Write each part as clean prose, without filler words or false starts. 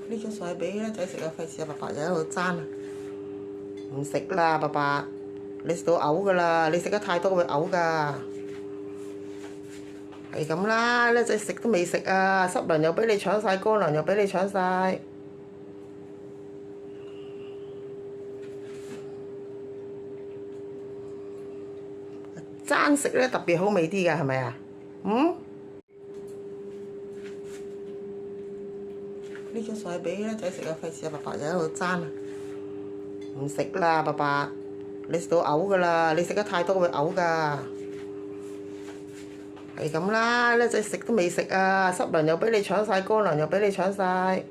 呢張菜俾僆仔食啊，費事阿伯伯又喺度爭啊！唔食啦，伯伯，你食到嘔噶啦！你食得太多會嘔噶。係咁啦，僆仔食都未食啊，濕糧又俾你搶晒，乾糧又俾你搶晒。爭食咧特別好味啲㗎，係咪啊？呢張菜俾僆仔食啊，費事阿伯伯又喺度爭啊！唔食啦，伯伯，你食到嘔噶啦！你食得太多會嘔噶。係咁啦，僆仔食都未食啊，濕糧又俾你搶晒，乾糧又俾你搶晒。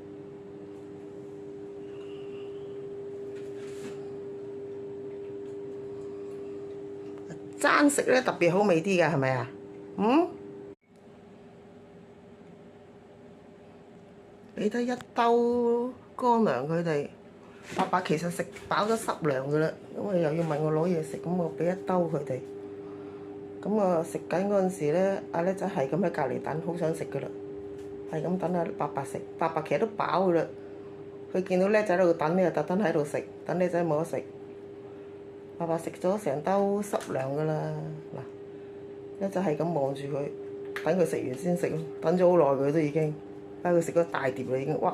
爭食咧特別好味啲㗎，係咪啊？俾得一兜乾糧佢哋，伯伯其實食飽咗濕糧㗎啦，咁啊又要問我攞嘢食，咁我俾一兜佢哋。咁我食緊嗰陣時咧，阿叻仔係咁喺隔離等，好想食㗎啦，係咁等阿伯伯食。伯伯其實都飽㗎啦，佢見到叻仔喺度等咧，就特登喺度食，等叻仔冇得食。伯伯食咗成兜濕糧㗎啦，嗱，叻仔係咁望住佢，等佢食完先食咯，等咗好耐佢都已經。佢食咗大碟啦已經，哇！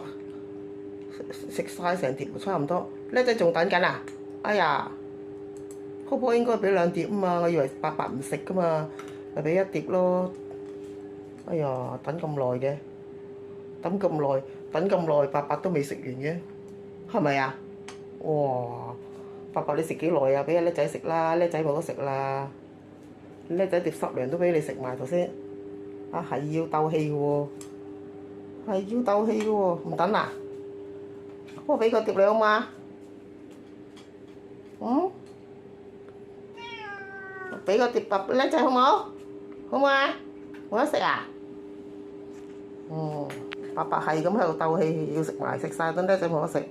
食晒成碟差唔多。叻仔仲等緊啊！哎呀，婆婆應該俾2碟啊嘛，我以為伯伯唔食噶嘛，咪俾1碟咯。哎呀，等咁耐嘅，等咁耐，伯伯都未食完嘅，係咪啊？哇！伯伯你食幾耐啊？俾阿叻仔食啦，叻仔冇得食啦。叻仔碟濕糧都俾你食埋頭先，啊係要鬥氣喎！係要鬥氣嘅喎，唔等啊！我俾個碟你好嘛？俾個碟伯叻仔好冇？好嘛？冇得食啊？伯伯係咁喺度鬥氣，要食埋食晒，等叻仔冇得食。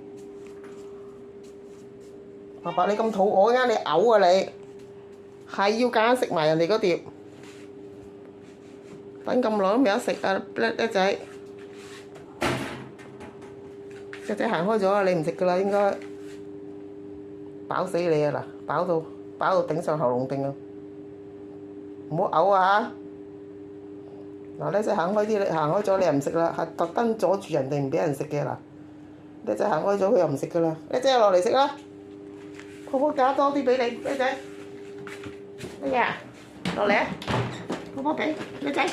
伯伯你咁肚餓啱你嘔啊你！係要夾硬食埋人哋嗰碟，等咁耐都未得食啊叻仔！叻仔行開咗啊！你唔食噶啦，應該飽死你啊嗱，飽到頂上喉嚨定啊！唔好嘔啊嚇！嗱，叻仔行開啲，你行開咗你又唔食啦，係特登阻住人哋唔俾人食嘅嗱。叻仔行開咗佢又唔食噶啦，叻仔落嚟食啦！婆婆加多啲俾你，叻仔。哎呀，落嚟啊！婆婆俾叻仔。